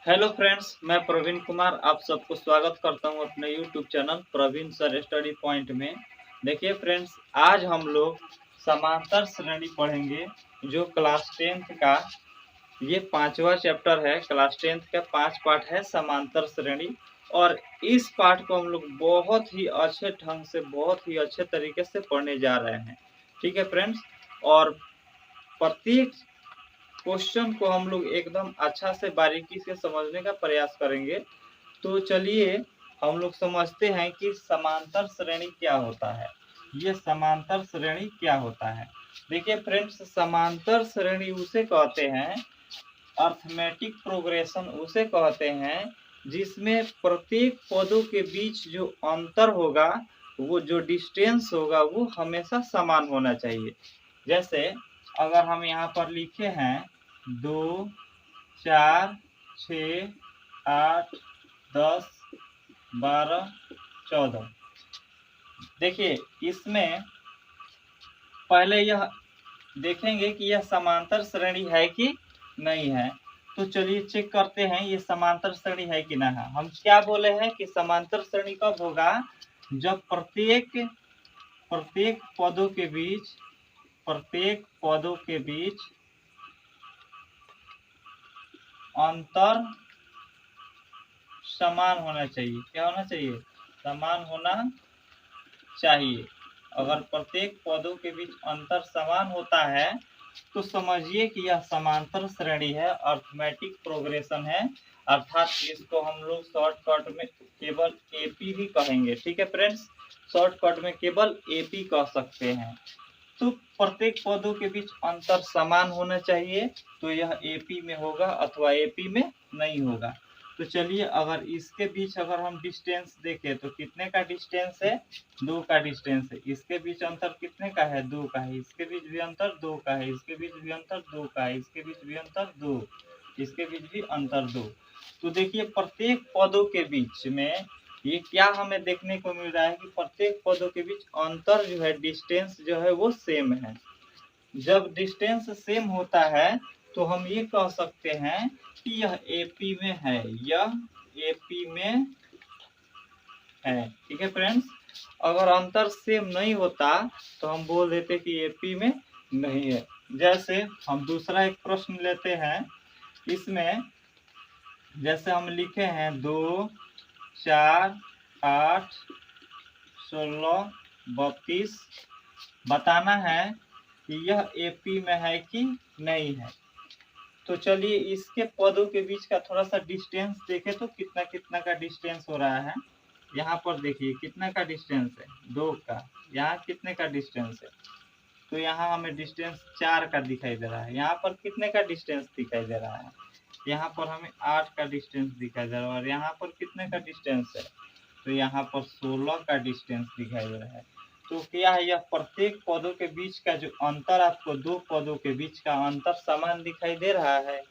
Hello friends, मैं प्रवीण कुमार आप सबको स्वागत करता हूं अपने YouTube channel Praveen sir study point में। देखिए फ्रेंड्स, आज हम लोग समांतर श्रेणी पढ़ेंगे जो क्लास 10th का ये 5वां चैप्टर है। क्लास 10th का 5 पार्ट है समांतर श्रेणी, और इस पार्ट को हम लोग बहुत ही अच्छे ढंग से, बहुत ही अच्छे तरीके से पढ़ने जा रहे हैं। ठीक है फ्रेंड्स, और प्रत्येक क्वेश्चन को हम लोग एकदम अच्छा से बारीकी से समझने का प्रयास करेंगे। तो चलिए हम लोग समझते हैं कि समांतर श्रेणी क्या होता है। ये समांतर श्रेणी क्या होता है? देखिए फ्रेंड्स, समांतर श्रेणी उसे कहते हैं, अर्थमेटिक प्रोग्रेशन उसे कहते हैं जिसमें प्रत्येक पदों के बीच जो अंतर होगा, वो जो डिस्टेंस होगा वो हमेशा समान होना चाहिए। जैसे अगर हम यहाँ पर लिखे हैं 2, 4, 6, 8, 10, 12, 14। देखिए इसमें पहले यह देखेंगे कि यह समांतर श्रेणी है कि नहीं है। तो चलिए चेक करते हैं ये समांतर श्रेणी है कि नहीं है। हम क्या बोले हैं कि समांतर श्रेणी कब होगा? जब प्रत्येक पदों के बीच अंतर समान होना चाहिए। क्या होना चाहिए? समान होना चाहिए। अगर प्रत्येक पदों के बीच अंतर समान होता है तो समझिए कि यह समांतर श्रेणी है, अर्थमेटिक प्रोग्रेशन है। अर्थात इसको हम लोग शॉर्टकट में केवल एपी भी कहेंगे। ठीक है फ्रेंड्स, शॉर्टकट में केवल एपी कह सकते हैं। तो प्रत्येक पदों के बीच अंतर समान होना चाहिए, तो यह एपी में होगा अथवा एपी में नहीं होगा। तो चलिए अगर इसके बीच अगर हम डिस्टेंस देखें तो कितने का डिस्टेंस है? 2 का डिस्टेंस है। इसके बीच अंतर कितने का है? 2 का है। इसके बीच भी अंतर 2 का है। इसके बीच भी अंतर 2 का है। इसके बीच भी अंतर 2, इसके बीच भी अंतर 2। तो देखिए प्रत्येक पदों के बीच में ये क्या हमें देखने को मिल रहा है कि प्रत्येक पदों के बीच अंतर जो है, डिस्टेंस जो है वो सेम है। जब डिस्टेंस सेम होता है तो हम ये कह सकते हैं कि यह एपी में है, यह एपी में है। ठीक है फ्रेंड्स, अगर अंतर सेम नहीं होता तो हम बोल देते कि एपी में नहीं है। जैसे हम दूसरा एक प्रश्न लेते हैं। इसमें जैसे हम लिखे हैं 2, 4, 8, 16, 32। बताना है कि यह एपी में है कि नहीं है। तो चलिए इसके पदों के बीच का थोड़ा सा डिस्टेंस देखें तो कितना कितना का डिस्टेंस हो रहा है। यहाँ पर देखिए कितना का डिस्टेंस है? 2 का। यहाँ कितने का डिस्टेंस है? तो यहाँ हमें डिस्टेंस 4 का दिखाई दे रहा है। यहाँ पर कितने का डिस्टेंस दिखाई दे रहा है? यहाँ पर हमें 8 का डिस्टेंस दिखाई दे रहा है। और यहाँ पर कितने का डिस्टेंस है? तो यहाँ पर 16 का डिस्टेंस दिखाई दे रहा है। तो क्या है, यह प्रत्येक पदों के बीच का जो अंतर, आपको 2 पदों के बीच का अंतर समान दिखाई दे रहा है?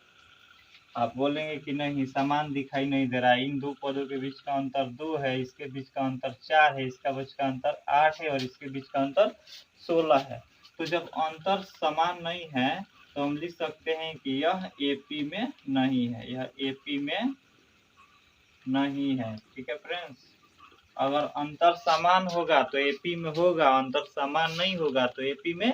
आप बोलेंगे कि नहीं, समान दिखाई नहीं दे रहा है। इन 2 पदों के बीच का अंतर 2 है, इसके बीच का अंतर 4 है, इसका बीच का अंतर 8 है और इसके बीच का अंतर 16 है। तो जब अंतर समान नहीं है तो हम लिख सकते हैं कि यह एपी में नहीं है, यह एपी में नहीं है। ठीक है फ्रेंड्स, अगर अंतर समान होगा तो एपी में होगा, अंतर समान नहीं होगा तो एपी में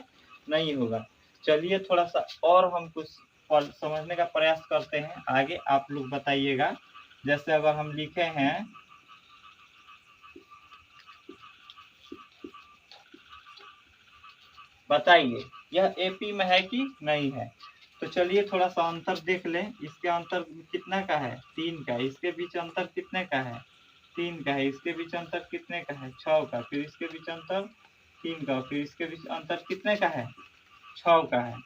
नहीं होगा। चलिए थोड़ा सा और हम कुछ समझने का प्रयास करते हैं, आगे आप लोग बताइएगा। जैसे अगर हम लिखे हैं बताइए यह एपी में है कि नहीं है। तो चलिए थोड़ा सा अंतर देख लें। इसके अंतर कितना का है? 3 का। इसके बीच अंतर कितने का है? 3 का है। इसके बीच अंतर कितने का है? 6 का। फिर इसके बीच अंतर 3 का। फिर इसके बीच अंतर कितने का है? 6 का है।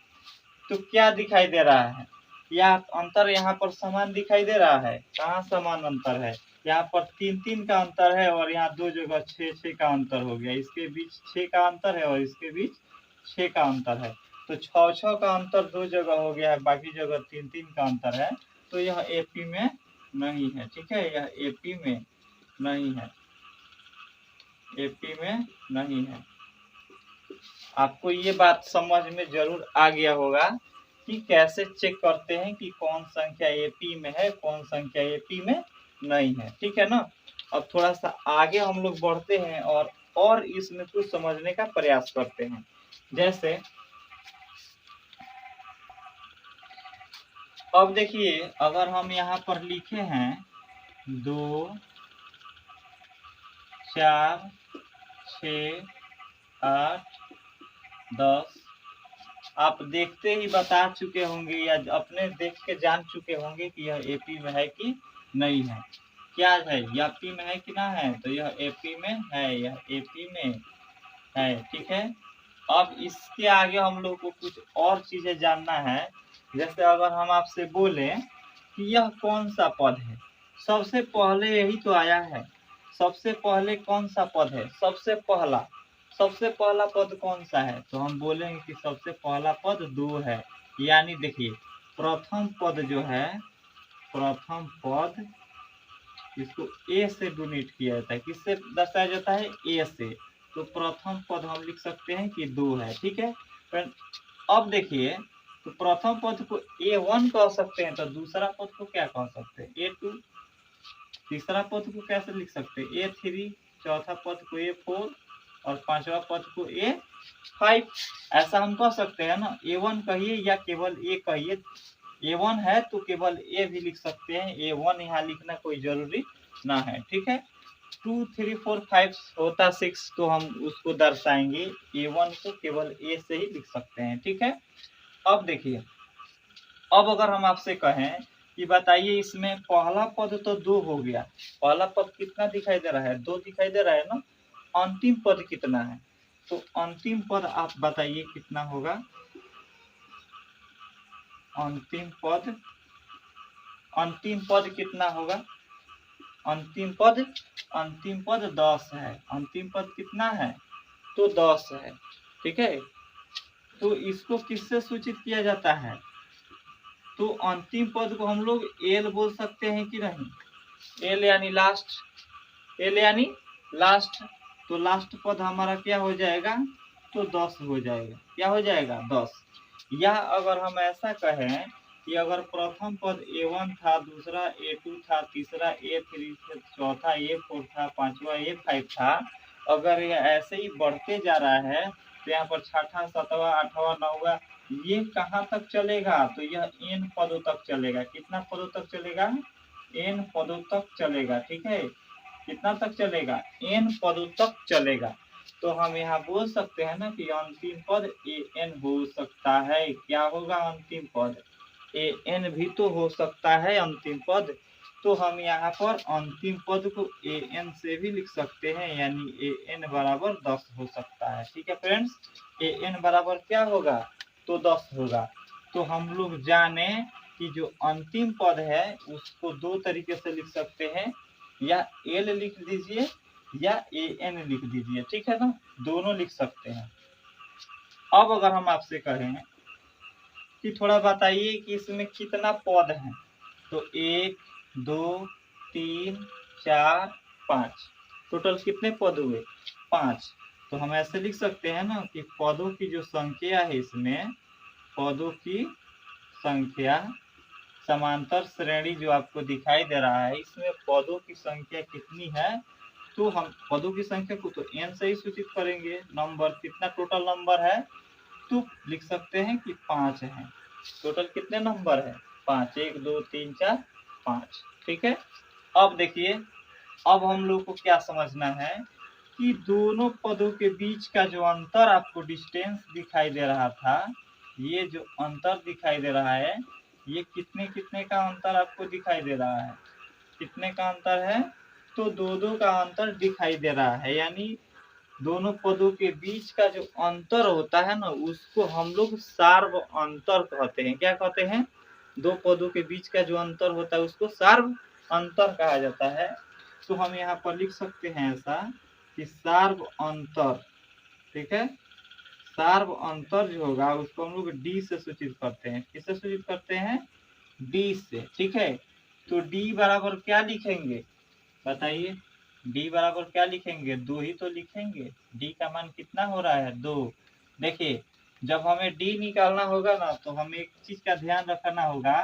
तो क्या दिखाई दे रहा है? यह अंतर यहाँ पर समान दिखाई दे रहा है। कहाँ समान अंतर है? यहाँ पर 3-3 का अंतर है और यहाँ 2 जगह 6-6 का अंतर हो गया। इसके बीच 6 का अंतर है और इसके बीच 6 का अंतर है। तो 6-6 का अंतर 2 जगह हो गया है, बाकी जगह 3-3 का अंतर है। तो यह एपी में नहीं है। ठीक है, यह एपी में नहीं है, एपी में नहीं है। आपको ये बात समझ में जरूर आ गया होगा कि कैसे चेक करते हैं कि कौन संख्या एपी में है, कौन संख्या एपी में नहीं है। ठीक है ना। अब थोड़ा सा आगे हम लोग बढ़ते हैं और इसमें कुछ समझने का प्रयास करते हैं। जैसे अब देखिए, अगर हम यहाँ पर लिखे हैं 2 4 6 8 10, आप देखते ही बता चुके होंगे या अपने देख के जान चुके होंगे कि यह एपी में है कि नहीं है। क्या है, यह पी में है कि ना है, तो यह एपी में है, यह एपी में है। ठीक है। अब इसके आगे हम लोग को कुछ और चीजें जानना है। जैसे अगर हम आपसे बोले कि यह कौन सा पद है, सबसे पहले यही तो आया है। सबसे पहले कौन सा पद है, सबसे पहला पद कौन सा है, तो हम बोलेंगे कि सबसे पहला पद 2 है। यानी देखिए, प्रथम पद जो है, प्रथम पद इसको ए से डोनेट किया जाता है। किससे दर्शाया जाता है, ए से। तो प्रथम पद हम लिख सकते हैं कि 2 है। ठीक है। अब देखिए, तो प्रथम पद को A1 कह सकते हैं, तो दूसरा पद को क्या कह सकते हैं, A2। तीसरा पद को कैसे लिख सकते हैं, A3। चौथा पद को A4 और पांचवा पद को A5। ऐसा हम कह सकते हैं ना। A1 कहिए या केवल A कहिए। A1 है तो केवल A भी लिख सकते हैं, A1 यहाँ लिखना कोई जरूरी ना है। ठीक है। 2 3 4 5 होता 6, तो हम उसको दर्शाएंगे, A1 को केवल A से ही लिख सकते हैं। ठीक है। अब देखिए, अब अगर हम आपसे कहें कि बताइए इसमें पहला पद तो 2 हो गया, पहला पद कितना दिखाई दे रहा है, 2 दिखाई दे रहा है ना। अंतिम पद कितना है, तो अंतिम पद आप बताइए कितना होगा। अंतिम पद कितना होगा, अंतिम पद 10 है। अंतिम पद कितना है, तो 10 है। ठीक है। तो इसको किससे सूचित किया जाता है, तो अंतिम पद को हम लोग एल बोल सकते हैं कि नहीं, एल यानी लास्ट, एल यानी लास्ट। तो लास्ट पद हमारा क्या हो जाएगा, तो 10 हो जाएगा। क्या हो जाएगा, 10। या अगर हम ऐसा कहें कि अगर प्रथम पद A1 था, दूसरा A2 था, तीसरा A3 था, चौथा A4 था, पांचवा A5 था, अगर यह ऐसे ही बढ़ते जा रहा है, तो यहाँ पर छठा, सातवां, आठवां, नौवां, ये कहाँ तक चलेगा, तो यह n पदों तक चलेगा। कितना पदों तक चलेगा, n पदों तक चलेगा। ठीक है। कितना तक चलेगा, n पदों तक चलेगा। तो हम यहाँ बोल सकते हैं ना कि अंतिम पद an हो सकता है। क्या होगा, अंतिम पद an भी तो हो सकता है अंतिम पद। तो हम यहाँ पर अंतिम पद को an से भी लिख सकते हैं, यानी an बराबर 10 हो सकता है। ठीक है फ्रेंड्स, an बराबर क्या होगा, तो 10 होगा। तो हम लोग जाने कि जो अंतिम पद है उसको 2 तरीके से लिख सकते हैं, या एल लिख दीजिए या an लिख दीजिए। ठीक है ना, दोनों लिख सकते हैं। अब अगर हम आपसे कहें कि थोड़ा बताइए कि इसमें कितना पद है, तो 1 2 3 4 5, टोटल कितने पद हुए, 5। तो हम ऐसे लिख सकते हैं ना कि पदों की जो संख्या है, इसमें पदों की संख्या, समांतर श्रेणी जो आपको दिखाई दे रहा है, इसमें पदों की संख्या कितनी है, तो हम पदों की संख्या को तो n से ही सूचित करेंगे। नंबर कितना टोटल नंबर है, तो लिख सकते हैं कि 5 है। टोटल कितने नंबर है, 5, 1 2 3 4 5। ठीक है। अब देखिए, अब हम लोग को क्या समझना है कि दोनों पदों के बीच का जो अंतर आपको डिस्टेंस दिखाई दे रहा था, ये जो अंतर दिखाई दे रहा है, ये कितने कितने का अंतर आपको दिखाई दे रहा है, कितने का अंतर है, तो 2 का अंतर दिखाई दे रहा है। यानी दोनों पदों के बीच का जो अंतर होता है ना, उसको हम लोग सार्व अंतर कहते हैं। क्या कहते हैं, 2 पदों के बीच का जो अंतर होता है उसको सार्व अंतर कहा जाता है। तो हम यहाँ पर लिख सकते हैं ऐसा कि सार्व अंतर, ठीक है, सार्व अंतर जो होगा उसको हम लोग डी से सूचित करते हैं। किससे सूचित करते हैं, डी से। ठीक है। तो डी बराबर क्या लिखेंगे, बताइए, डी बराबर क्या लिखेंगे, 2 ही तो लिखेंगे। डी का मान कितना हो रहा है, 2। देखिए, जब हमें डी निकालना होगा ना, तो हमें एक चीज का ध्यान रखना होगा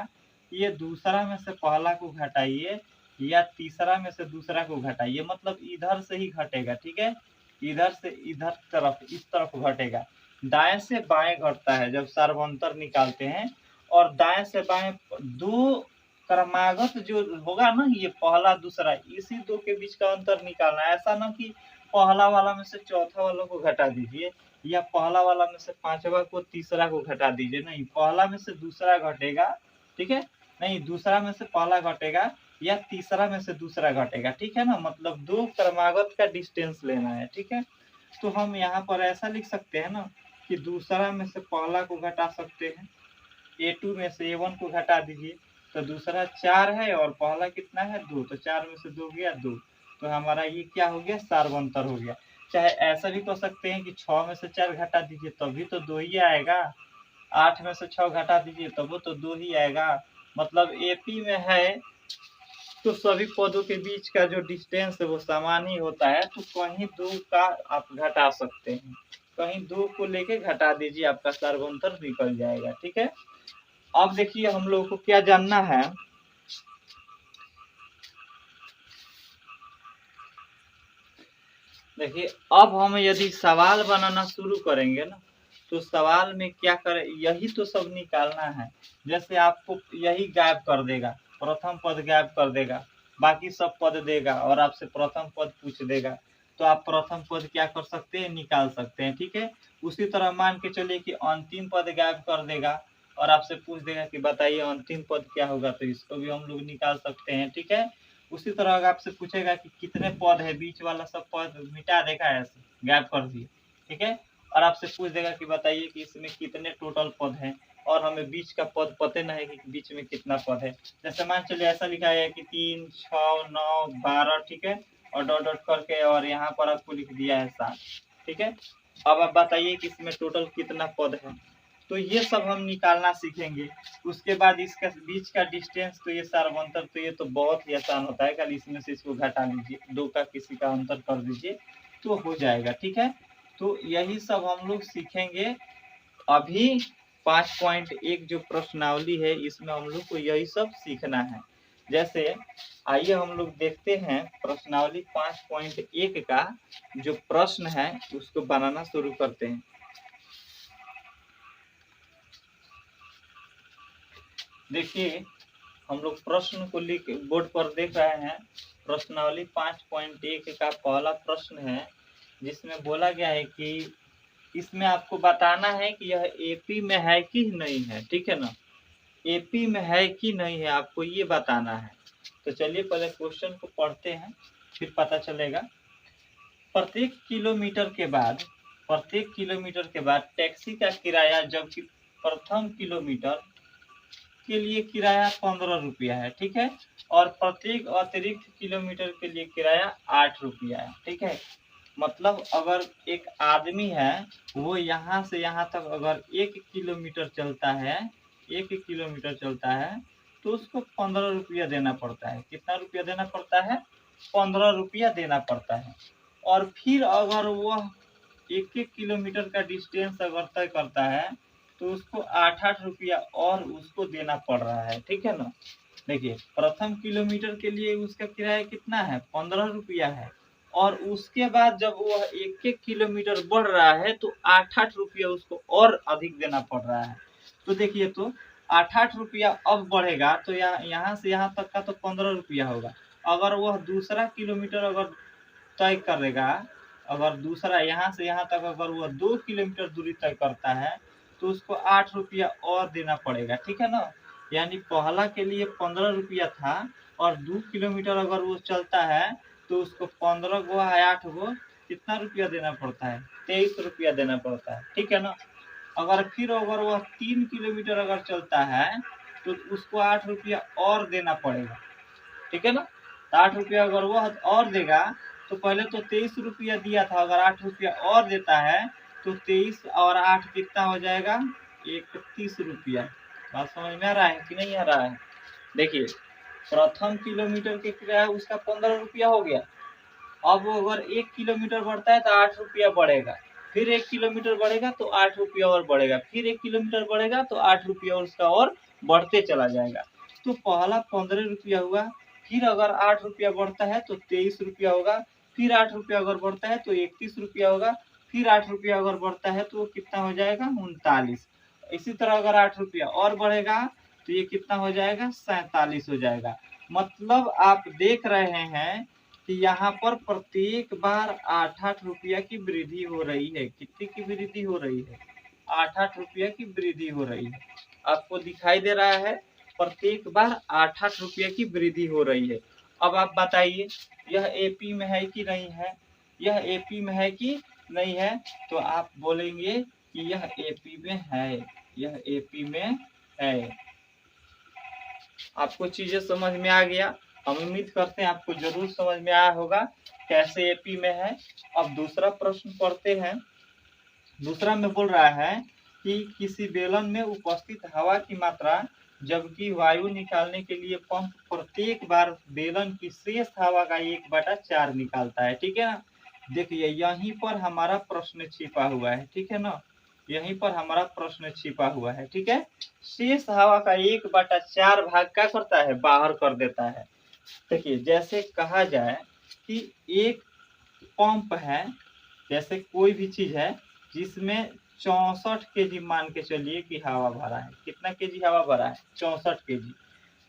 कि ये दूसरा में से पहला को घटाइए या तीसरा में से दूसरा को घटाइए, मतलब इधर से ही घटेगा, ठीक है। इधर से इधर तरफ, इस तरफ घटेगा। दाएं से बाएं घटता है जब सर्वांतर निकालते हैं। और दाएं से बाएं दो क्रमागत जो होगा ना, ये पहला दूसरा, इसी दो के बीच का अंतर निकालना है। ऐसा ना कि पहला वाला में से चौथा वाला को घटा दीजिए या पहला वाला में से पांचवा को तीसरा को घटा दीजिए, नहीं, पहला में से दूसरा घटेगा, ठीक है। नहीं, दूसरा में से पहला घटेगा या तीसरा में से दूसरा घटेगा, ठीक है ना। मतलब दो क्रमागत का डिस्टेंस लेना है, ठीक है। तो हम यहाँ पर ऐसा लिख सकते हैं ना कि दूसरा में से पहला को घटा सकते हैं, A2 में से A1 को घटा दीजिए, तो दूसरा 4 है और पहला कितना है 2, तो 4 में से 2 गया 2, तो हमारा ये क्या हो गया, सार्वंतर हो गया। चाहे ऐसा भी कर सकते हैं कि 6 में से 4 घटा दीजिए तभी तो 2 ही आएगा, 8 में से 6 घटा दीजिए तब तो 2 ही आएगा। मतलब AP में है तो सभी पदों के बीच का जो डिस्टेंस है वो समान ही होता है, तो कहीं 2 का आप घटा सकते हैं, कहीं 2 को लेके घटा दीजिए, आपका सार्वंतर निकल जाएगा, ठीक है। अब देखिए हम लोगों को क्या जानना है, देखिए अब हम यदि सवाल बनाना शुरू करेंगे ना, तो सवाल में क्या करें, यही तो सब निकालना है। जैसे आपको यही गायब कर देगा, प्रथम पद गायब कर देगा, बाकी सब पद देगा और आपसे प्रथम पद पूछ देगा, तो आप प्रथम पद क्या कर सकते हैं, निकाल सकते हैं, ठीक है। उसी तरह मान के चलिए कि अंतिम पद गायब कर देगा और आपसे पूछ देगा कि बताइए अंतिम पद क्या होगा, तो इसको भी हम लोग निकाल सकते हैं, ठीक है। उसी तरह अगर आपसे पूछेगा कि कितने पद है, बीच वाला सब पद मिटा देगा, ऐसे गायब कर दिए, ठीक है। और आपसे पूछ देगा कि बताइए कि इसमें कितने टोटल पद हैं, और हमें बीच का पद पता नहीं है कि बीच में कितना पद है। जैसे मान चलिए ऐसा लिखा है कि 3, 6, 9, 12, ठीक है, और डॉट डॉट करके, और यहाँ पर आपको लिख दिया है 7, ठीक है। अब आप बताइए कि इसमें टोटल कितना पद है, तो ये सब हम निकालना सीखेंगे। उसके बाद इसका बीच का डिस्टेंस, तो ये सार्वंतर, तो ये तो बहुत ही आसान होता है, खाली इसमें से इसको घटा लीजिए, 2 का किसी का अंतर कर दीजिए तो हो जाएगा, ठीक है। तो यही सब हम लोग सीखेंगे अभी। 5.1 जो प्रश्नावली है इसमें हम लोग को यही सब सीखना है। जैसे आइए हम लोग देखते हैं प्रश्नावली 5.1 का जो प्रश्न है उसको बनाना शुरू करते हैं। देखिए हम लोग प्रश्न को लिख बोर्ड पर देख रहे हैं। प्रश्नावली 5.1 का पहला प्रश्न है, जिसमें बोला गया है कि इसमें आपको बताना है कि यह AP में है कि नहीं है, ठीक है ना। AP में है कि नहीं है आपको ये बताना है। तो चलिए पहले क्वेश्चन को पढ़ते हैं, फिर पता चलेगा। प्रत्येक किलोमीटर के बाद टैक्सी का किराया, जबकि प्रथम किलोमीटर के लिए किराया 15 रुपया है, ठीक है। और प्रत्येक अतिरिक्त किलोमीटर के लिए किराया 8 रुपया है, ठीक है। मतलब अगर एक आदमी है वो यहाँ से यहाँ तक अगर 1 किलोमीटर चलता है, 1 किलोमीटर चलता है, तो उसको 15 रुपया देना पड़ता है। कितना रुपया देना पड़ता है, 15 रुपया देना पड़ता है। और फिर अगर वह 1 किलोमीटर का डिस्टेंस अगर तय करता है तो उसको 8 रुपया और उसको देना पड़ रहा है, ठीक है ना। देखिए प्रथम किलोमीटर के लिए उसका किराया कितना है, 15 रुपया है। और उसके बाद जब वह 1 किलोमीटर बढ़ रहा है तो 8 रुपया उसको और अधिक देना पड़ रहा है। तो देखिए तो 8 रुपया अब बढ़ेगा, तो यहाँ से यहाँ तक का तो 15 रुपया होगा। अगर वह दूसरा किलोमीटर अगर तय करेगा, अगर दूसरा यहाँ से यहाँ तक अगर वह 2 किलोमीटर दूरी तय करता है तो उसको 8 रुपया और देना पड़ेगा, ठीक है ना। यानी पहला के लिए 15 रुपया था और 2 किलोमीटर अगर वो चलता है तो उसको 15 गो 8 गो कितना रुपया देना पड़ता है, 23 रुपया देना पड़ता है, ठीक है ना। अगर वह 3 किलोमीटर अगर चलता है तो उसको 8 रुपया और देना पड़ेगा, ठीक है ना। 8 रुपया अगर वह और देगा, तो पहले तो 23 रुपया दिया था, अगर 8 रुपया और देता है तो 23 और 8 कितना हो जाएगा, 31 रुपया। बात समझ में आ रहा है कि नहीं आ रहा है। देखिए प्रथम किलोमीटर के किराया उसका 15 रुपया हो गया। अब वो अगर 1 किलोमीटर बढ़ता है तो 8 रुपया बढ़ेगा, फिर 1 किलोमीटर बढ़ेगा तो 8 रुपया और बढ़ेगा, फिर 1 किलोमीटर बढ़ेगा तो 8 रुपया और उसका और बढ़ते चला जाएगा। तो पहला 15 रुपया हुआ, फिर अगर 8 रुपया बढ़ता है तो 23 रुपया होगा, फिर 8 रुपया अगर बढ़ता है तो 31 रुपया होगा, फिर 8 रुपया अगर बढ़ता है तो कितना हो जाएगा 39। इसी तरह अगर 8 रुपया और बढ़ेगा तो ये कितना हो जाएगा 47 हो जाएगा। मतलब आप देख रहे हैं कि यहाँ पर प्रत्येक बार 8-8 रुपया की वृद्धि हो रही है। कितनी की वृद्धि हो रही है? 8-8 रुपया की वृद्धि हो रही है। आपको दिखाई दे रहा है प्रत्येक बार 8-8 रुपया की वृद्धि हो रही है। अब आप बताइए यह एपी में है कि नहीं है? यह एपी में है कि नहीं है? तो आप बोलेंगे कि यह एपी में है, यह एपी में है। आपको चीजें समझ में आ गया? हम उम्मीद करते हैं आपको जरूर समझ में आया होगा कैसे एपी में है। अब दूसरा प्रश्न पढ़ते हैं। दूसरा में बोल रहा है कि किसी बेलन में उपस्थित हवा की मात्रा जबकि वायु निकालने के लिए पंप प्रत्येक बार बेलन की शेष हवा का 1/4 निकालता है। ठीक है ना? देखिए यहीं पर हमारा प्रश्न छिपा हुआ है। ठीक है ना? यहीं पर हमारा प्रश्न छिपा हुआ है। ठीक है, शेष हवा का 1/4 भाग क्या करता है? बाहर कर देता है। देखिए जैसे कहा जाए कि एक पंप है, जैसे कोई भी चीज है जिसमें 64 केजी मान के चलिए कि हवा भरा है। कितना केजी हवा भरा है? 64 केजी।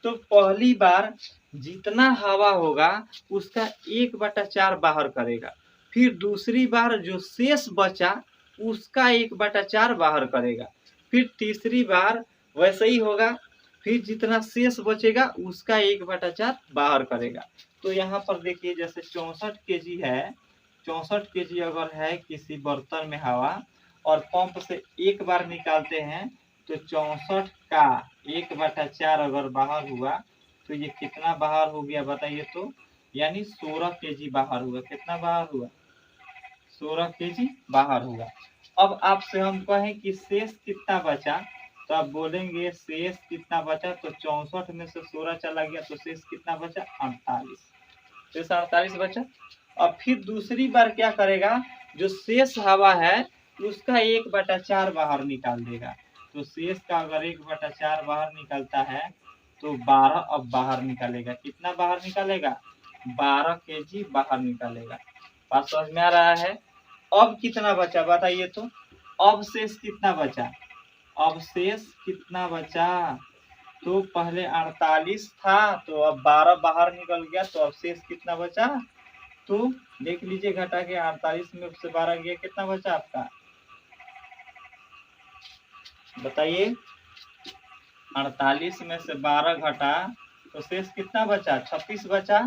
तो पहली बार जितना हवा होगा उसका 1/4 बाहर करेगा, फिर दूसरी बार जो शेष बचा उसका 1/4 बाहर करेगा, फिर तीसरी बार वैसे ही होगा, फिर जितना शेष बचेगा उसका 1/4 बाहर करेगा। तो यहाँ पर देखिए जैसे 64 केजी है, 64 केजी अगर है किसी बर्तन में हवा और पंप से एक बार निकालते हैं तो 64 का 1/4 अगर बाहर हुआ तो ये कितना बाहर हो गया बताइए तो? यानी 16 केजी बाहर हुआ। कितना बाहर हुआ? 16 केजी बाहर हुआ। अब आपसे हम कहें कि शेष कितना बचा, तो आप बोलेंगे शेष कितना बचा, तो 64 में से 16 चला गया तो शेष कितना बचा? 48। शेष 48 बचा। अब फिर दूसरी बार क्या करेगा? जो शेष हवा है उसका 1/4 बाहर निकाल देगा। तो शेष का अगर 1/4 बाहर निकलता है तो 12 अब बाहर निकालेगा। कितना बाहर निकालेगा? 12 केजी बाहर निकालेगा। बात समझ में आ रहा है? अब कितना बचा बताइए तो? अब शेष कितना बचा? अब शेष कितना बचा? तो पहले 48 था तो अब 12 बाहर निकल गया, तो अब शेष कितना बचा? तो देख लीजिए घटा के 48 में से 12 गया, कितना बचा आपका? बताइए। 48 में से 12 घटा तो शेष कितना बचा? 36 बचा।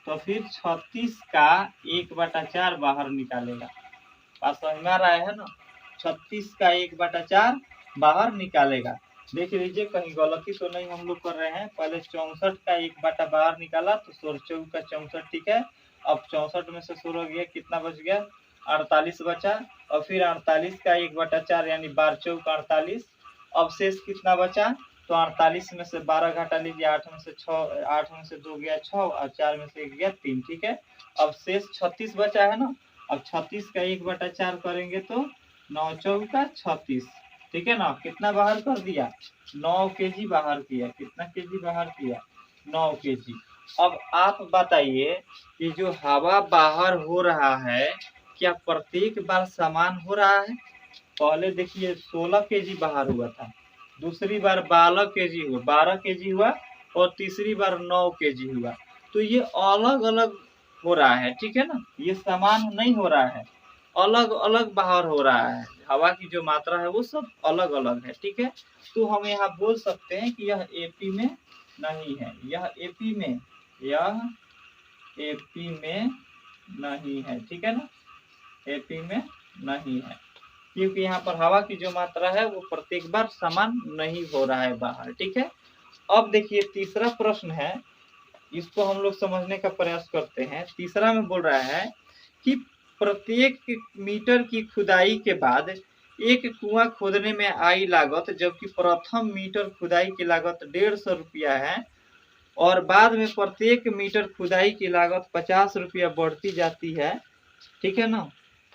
तो फिर 36 का 1/4 बाहर निकालेगा। बात समझ में आ रहा है ना? 36 का 1/4 बाहर निकालेगा। देख लीजिए कहीं गलती तो नहीं हम लोग कर रहे हैं। पहले 64 का 1/4 बाहर निकाला तो 16 का 64, ठीक है। अब 64 में से 16 गया, कितना बच गया? 48 बचा। और फिर 48 का 1/4 यानी 12 चौक 48। अब शेष कितना बचा? तो 48 में से 12 घटा लीजिए, 8 में से 6, 8 में से 2 गया 6 और 4 में से 1 गया 3, ठीक है। अब शेष 36 बचा है ना। अब 36 का 1/4 करेंगे तो 9 चौका 36, ठीक है ना। कितना बाहर कर दिया? 9 केजी बाहर किया। कितना केजी बाहर किया? 9 केजी। अब आप बताइए कि जो हवा बाहर हो रहा है क्या प्रत्येक बार समान हो रहा है? पहले देखिए 16 केजी बाहर हुआ था, दूसरी बार 12 केजी हुआ और तीसरी बार 9 केजी हुआ। तो ये अलग अलग हो रहा है, ठीक है ना। ये समान नहीं हो रहा है, अलग अलग बाहर हो रहा है। हवा की जो मात्रा है वो सब अलग अलग है, ठीक है। तो हम यहाँ बोल सकते हैं कि यह एपी में नहीं है, यह एपी में नहीं है, ठीक है ना। एपी में नहीं है क्योंकि यहाँ पर हवा की जो मात्रा है वो प्रत्येक बार समान नहीं हो रहा है बाहर, ठीक है। अब देखिए तीसरा प्रश्न है, इसको हम लोग समझने का प्रयास करते हैं। तीसरा में बोल रहा है कि प्रत्येक मीटर की खुदाई के बाद एक कुआं खोदने में आई लागत, जबकि प्रथम मीटर खुदाई की लागत 150 रुपया है और बाद में प्रत्येक मीटर खुदाई की लागत 50 रुपया बढ़ती जाती है, ठीक है ना।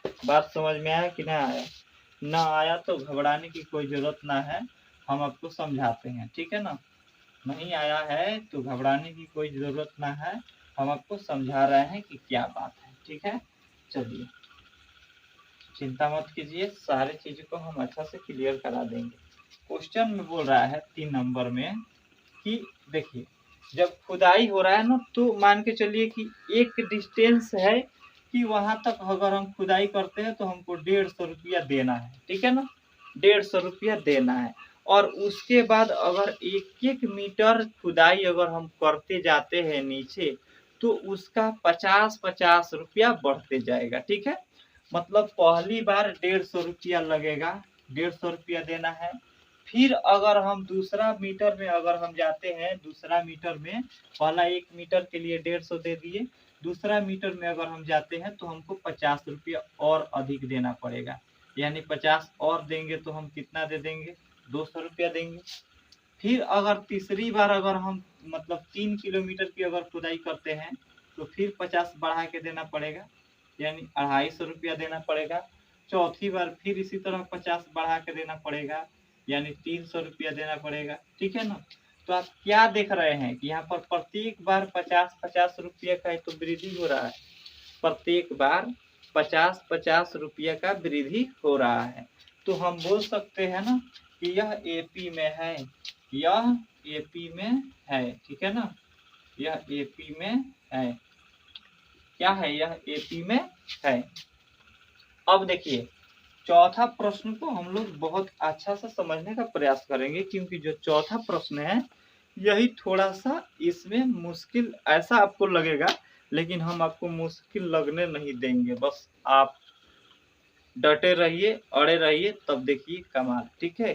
बात समझ में आया कि ना आया? ना आया तो घबराने की कोई जरूरत ना है, हम आपको समझाते हैं, ठीक है ना। नहीं आया है तो घबराने की कोई जरूरत ना है, हम आपको समझा रहे हैं कि क्या बात है, ठीक है। चलिए, चिंता मत कीजिए, सारी चीजों को हम अच्छा से क्लियर करा देंगे। क्वेश्चन में बोल रहा है 3 नंबर में कि देखिए, जब खुदाई हो रहा है ना, तो मान के चलिए कि एक डिस्टेंस है कि वहां तक अगर हम खुदाई करते हैं तो हमको 150 रुपया देना है, ठीक है ना। 150 रुपया देना है, और उसके बाद अगर 1-1 मीटर खुदाई अगर हम करते जाते हैं नीचे, तो उसका 50-50 रुपया बढ़ते जाएगा, ठीक है। मतलब पहली बार 150 रुपया लगेगा, 150 रुपया देना है। फिर अगर हम दूसरा मीटर में अगर हम जाते हैं, दूसरा मीटर में पहला 1 मीटर के लिए 150 दे दिए, दूसरा मीटर में अगर हम जाते हैं तो हमको 50 रुपया और अधिक देना पड़ेगा, यानी 50 और देंगे तो हम कितना दे देंगे, 200 रुपया देंगे। फिर अगर तीसरी बार अगर हम मतलब 3 किलोमीटर की अगर खुदाई करते हैं तो फिर 50 बढ़ा के देना पड़ेगा, यानी 250 रुपया देना पड़ेगा। चौथी बार फिर इसी तरह 50 बढ़ा के देना पड़ेगा, यानी 300 रुपया देना पड़ेगा, ठीक है ना। तो आप क्या देख रहे हैं कि यहाँ पर प्रत्येक बार 50-50 रुपया का तो वृद्धि हो रहा है, प्रत्येक बार 50-50 रुपया का वृद्धि हो रहा है। तो हम बोल सकते हैं ना कि यह एपी में है, यह एपी में है, ठीक है ना, यह एपी में है। क्या है, यह एपी में है। अब देखिए, चौथा प्रश्न को हम लोग बहुत अच्छा से समझने का प्रयास करेंगे, क्योंकि जो चौथा प्रश्न है यही थोड़ा सा इसमें मुश्किल ऐसा आपको लगेगा, लेकिन हम आपको मुश्किल लगने नहीं देंगे। बस आप डटे रहिए, अड़े रहिए, तब देखिए कमाल, ठीक है।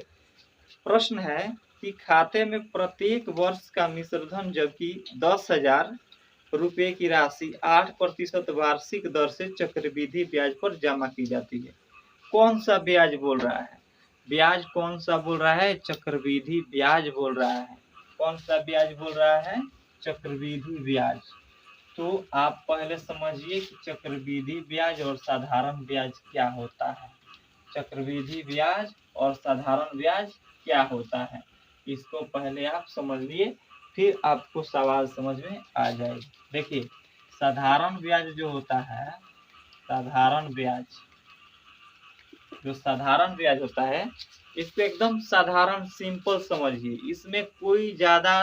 प्रश्न है कि खाते में प्रत्येक वर्ष का मिश्रधन जबकि 10,000 रुपये की राशि 8% वार्षिक दर से चक्रवृद्धि ब्याज पर जमा की जाती है। कौन सा ब्याज बोल रहा है, ब्याज कौन सा बोल रहा है, चक्रवृद्धि ब्याज बोल रहा है। कौन सा ब्याज बोल रहा है, चक्रवृद्धि ब्याज। तो आप पहले समझिए कि चक्रवृद्धि ब्याज और साधारण ब्याज क्या होता है। चक्रवृद्धि ब्याज और साधारण ब्याज क्या होता है, इसको पहले आप समझ लिए, फिर आपको सवाल समझ में आ जाएगा। देखिए, साधारण ब्याज जो होता है, साधारण ब्याज, जो साधारण ब्याज होता है, इसको एकदम साधारण सिंपल समझिए, इसमें कोई ज्यादा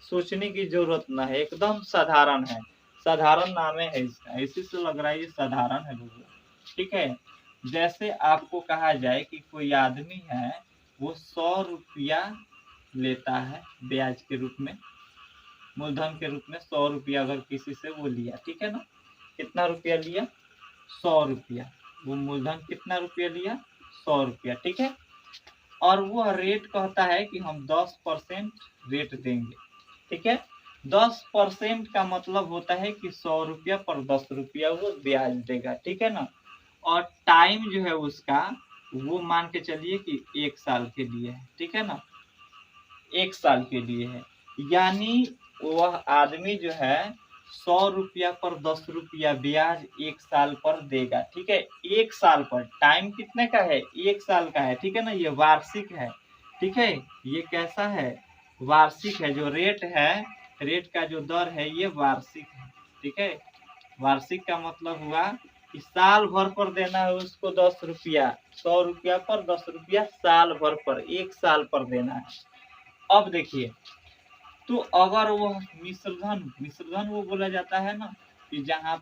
सोचने की जरूरत ना है, एकदम साधारण है। साधारण नाम है इसका, इसी से लग रहा है ये साधारण है लोगों, ठीक है। जैसे आपको कहा जाए कि कोई आदमी है, वो 100 रुपया लेता है ब्याज के रूप में, मूलधन के रूप में 100 रुपया अगर किसी से वो लिया, ठीक है ना। कितना रुपया लिया, 100 रुपया। वो मूलधन कितना रुपया लिया, 100 रुपया, ठीक है। और वो रेट कहता है कि हम 10% रेट देंगे, ठीक है। 10% का मतलब होता है कि 100 रुपया पर 10 रुपया वो ब्याज देगा, ठीक है ना। और टाइम जो है उसका, वो मान के चलिए कि 1 साल के लिए है, ठीक है ना, 1 साल के लिए है। यानी वह आदमी जो है 100 रुपया पर 10 रुपया ब्याज 1 साल पर देगा, ठीक है। 1 साल पर, टाइम कितने का है, 1 साल का है, ठीक है ना। ये वार्षिक है, ठीक है, ये कैसा है, वार्षिक है। जो रेट है, रेट का जो दर है ये वार्षिक है, ठीक है। वार्षिक का मतलब हुआ कि साल भर पर देना है उसको 10 रुपया, 100 रुपया पर 10 रुपया साल भर पर, 1 साल पर देना है। अब देखिए, तो अगर वो मिश्रधन, मिश्रधन वो बोला जाता है ना कि जहाँ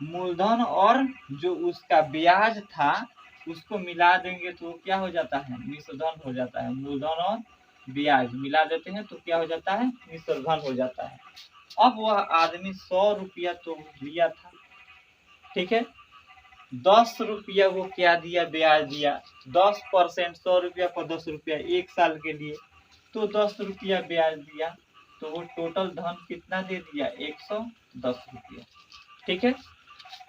मूलधन और जो उसका ब्याज था उसको मिला देंगे तो क्या हो जाता है, मिश्रधन हो जाता है। मूलधन और ब्याज मिला देते हैं तो क्या हो जाता है, मिश्रधन हो जाता है। अब वह आदमी 100 रुपया तो लिया था, ठीक है। 10 रुपया वो क्या दिया, ब्याज दिया, 10%, 100 रुपया पर 10 रुपया 1 साल के लिए, तो 10 रुपया ब्याज दिया, तो वो टोटल धन कितना दे दिया, 110 रुपया, ठीक है।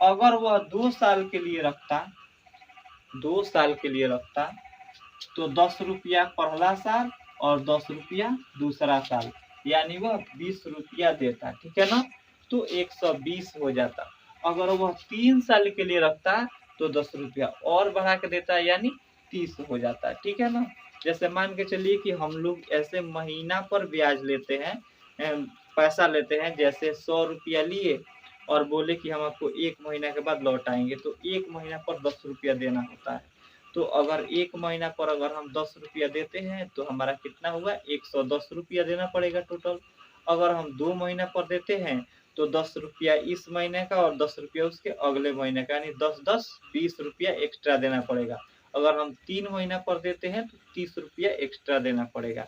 अगर वह 2 साल के लिए रखता, 2 साल के लिए रखता, तो 10 रुपया पहला साल और 10 रुपया दूसरा साल, यानी वह 20 रुपया देता, ठीक है ना। तो 120 हो जाता। अगर वह 3 साल के लिए रखता है तो 10 रुपया और बढ़ा के देता है, यानी 30 हो जाता है। ठीक है ना। जैसे मान के चलिए कि हम लोग ऐसे महीना पर ब्याज लेते हैं, पैसा लेते हैं, जैसे 100 रुपया लिए और बोले कि हम आपको 1 महीना के बाद लौटाएंगे, तो 1 महीना पर 10 रुपया देना होता है। तो अगर 1 महीना पर अगर हम 10 रुपया देते हैं तो हमारा कितना हुआ, 110 रुपया देना पड़ेगा टोटल। अगर हम 2 महीना पर देते हैं तो 10 रुपया इस महीने का और 10 रुपया उसके अगले महीने का, यानी 10-10 20 रुपया एक्स्ट्रा देना पड़ेगा। अगर हम 3 महीना पर देते हैं तो 30 रुपया एक्स्ट्रा देना पड़ेगा।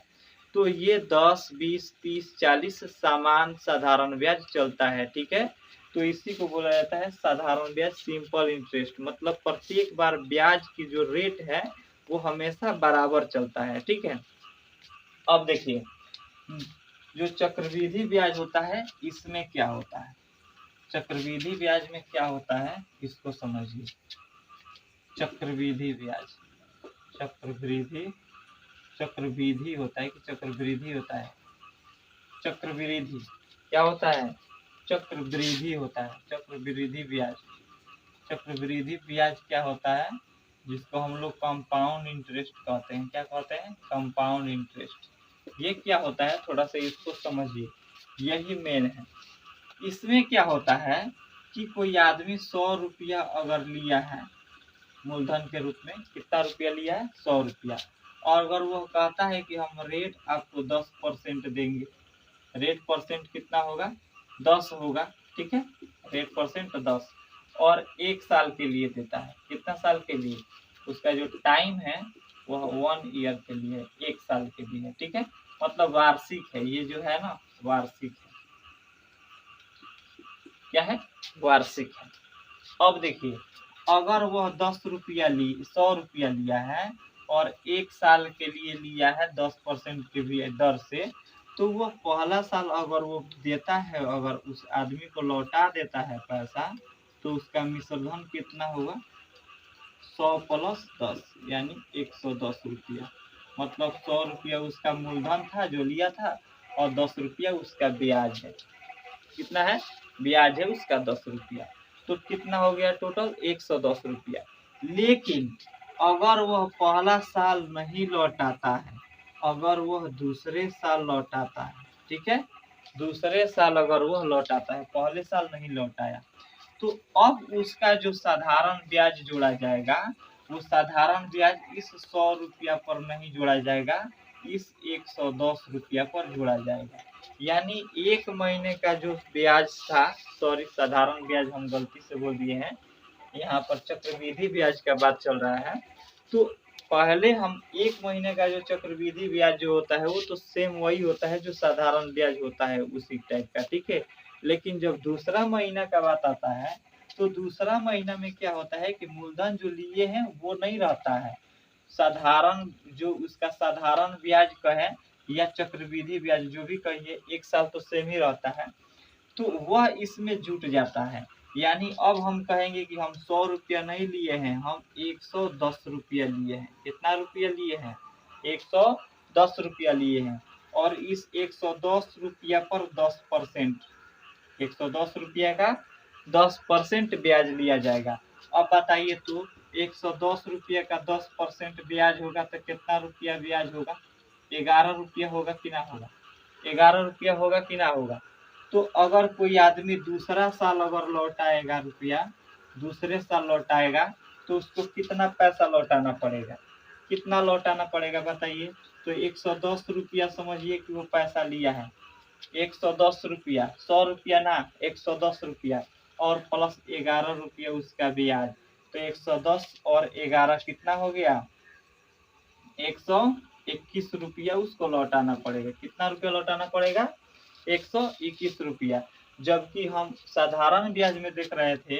तो ये 10, 20, 30, 40 समान साधारण ब्याज चलता है। ठीक है। तो इसी को बोला जाता है साधारण ब्याज, सिंपल इंटरेस्ट। मतलब प्रत्येक बार ब्याज की जो रेट है वो हमेशा बराबर चलता है। ठीक है। अब देखिए, जो चक्रवृद्धि ब्याज होता है इसमें क्या होता है, चक्रवृद्धि ब्याज में क्या होता है इसको समझिए। चक्रवृद्धि ब्याज, चक्रवृद्धि चक्रवृद्धि होता है कि चक्रवृद्धि होता है, चक्रवृद्धि क्या होता है, चक्रवृद्धि होता है, चक्रवृद्धि ब्याज। चक्रवृद्धि ब्याज क्या होता है, जिसको हम लोग कंपाउंड इंटरेस्ट कहते हैं। क्या कहते हैं, कंपाउंड इंटरेस्ट। ये क्या होता है थोड़ा सा इसको समझिए, यही मेन है। इसमें क्या होता है कि कोई आदमी 100 रुपया अगर लिया है मूलधन के रूप में, कितना रुपया लिया है, 100 रुपया, और अगर वो कहता है कि हम रेट आपको 10% देंगे, रेट परसेंट कितना होगा, 10 होगा। ठीक है। रेट परसेंट 10, और 1 साल के लिए देता है। कितना साल के लिए, उसका जो टाइम है वह 1 ईयर के लिए, 1 साल के लिए। ठीक है। मतलब वार्षिक है, ये जो है ना वार्षिक है। क्या है, वार्षिक है। अब देखिए, अगर वह 10 रुपया 100 रुपया लिया है और 1 साल के लिए लिया है 10% के दर से, तो वह पहला साल अगर वो देता है, अगर उस आदमी को लौटा देता है पैसा, तो उसका मिश्रधन कितना होगा, 100 प्लस 10 यानी 110 रुपया। मतलब 100 रुपया उसका मूलधन था जो लिया था, और 10 रुपया उसका ब्याज है। कितना है, ब्याज है उसका 10 रुपया। तो कितना हो गया टोटल, 110 रुपया। लेकिन अगर वह पहला साल नहीं लौटाता है, अगर वह दूसरे साल लौटाता है, ठीक है, दूसरे साल अगर वह लौटाता है, पहले साल नहीं लौटाया, तो अब उसका जो साधारण ब्याज जोड़ा जाएगा, वो साधारण ब्याज इस 100 रुपया पर नहीं जोड़ा जाएगा, इस 110 रुपया पर जोड़ा जाएगा। यानी 1 महीने का जो ब्याज था, सॉरी साधारण ब्याज हम गलती से बोल दिए हैं, यहाँ पर चक्रवृद्धि ब्याज का बात चल रहा है। तो पहले हम 1 महीने का जो चक्रवृद्धि ब्याज जो होता है वो तो सेम वही होता है जो साधारण ब्याज होता है, उसी टाइप का। ठीक है। लेकिन जब दूसरा महीना का बात आता है, तो दूसरा महीना में क्या होता है कि मूलधन जो लिए हैं वो नहीं रहता है, साधारण जो उसका साधारण ब्याज कहे या चक्रवृद्धि ब्याज जो भी कहिए, 1 साल तो सेम ही रहता है, तो वह इसमें जुट जाता है। यानी अब हम कहेंगे कि हम 100 रुपया नहीं लिए हैं, हम 110 रुपया लिए हैं। कितना रुपया लिए हैं, 110 रुपया लिए हैं। और इस 110 रुपया पर 10%, 110 रुपया का 10% ब्याज लिया जाएगा। अब बताइए तो 110 रुपया का 10% ब्याज होगा तो कितना रुपया ब्याज होगा, 11 रुपया होगा कि ना होगा, 11 रुपया होगा कि ना होगा। तो अगर कोई आदमी दूसरा साल अगर लौटाएगा रुपया, दूसरे साल लौटाएगा, तो उसको कितना पैसा लौटाना पड़ेगा, कितना लौटाना पड़ेगा बताइए। तो 110 रुपया समझिए कि वो पैसा लिया है, 110 रुपया, 100 रुपया ना, 110 रुपया, और प्लस 11 रुपया उसका ब्याज। तो 110 और 11 कितना हो गया, 121 रुपया उसको लौटाना पड़ेगा। कितना रुपया लौटाना पड़ेगा, 121 रुपया। जबकि हम साधारण ब्याज में देख रहे थे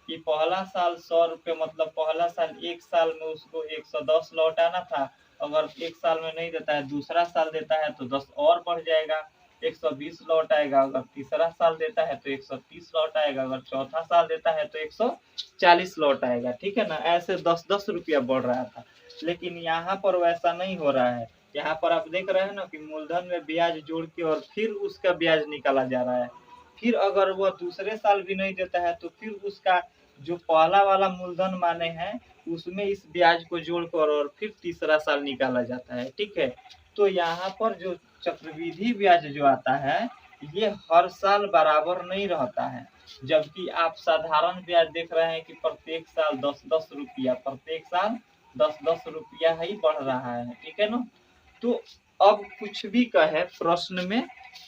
कि पहला साल 100 रुपये, मतलब पहला साल 1 साल में उसको 110 लौटाना था। अगर 1 साल में नहीं देता है, दूसरा साल देता है तो 10 और बढ़ जाएगा, 120 लौट आएगा। अगर तीसरा साल देता है तो 130 लौट आएगा, अगर चौथा साल देता है तो 140 लौट आएगा। ठीक है ना, ऐसे 10-10 रुपया बढ़ रहा था। लेकिन यहाँ पर वैसा नहीं हो रहा है। यहाँ पर आप देख रहे हैं ना कि मूलधन में ब्याज जोड़ के और फिर उसका ब्याज निकाला जा रहा है। फिर अगर वह दूसरे साल भी नहीं देता है तो फिर उसका जो पहला वाला मूलधन माने हैं उसमें इस ब्याज को जोड़कर और फिर तीसरा साल निकाला जाता है। ठीक है, तो यहाँ पर जो चक्रवृद्धि ब्याज जो आता है ये हर साल बराबर नहीं रहता है, जबकि आप साधारण ब्याज देख रहे हैं कि प्रत्येक साल 10-10 रुपया, प्रत्येक साल 10-10 रुपया ही बढ़ रहा है। ठीक है ना, तो अब कुछ भी कहे प्रश्न में,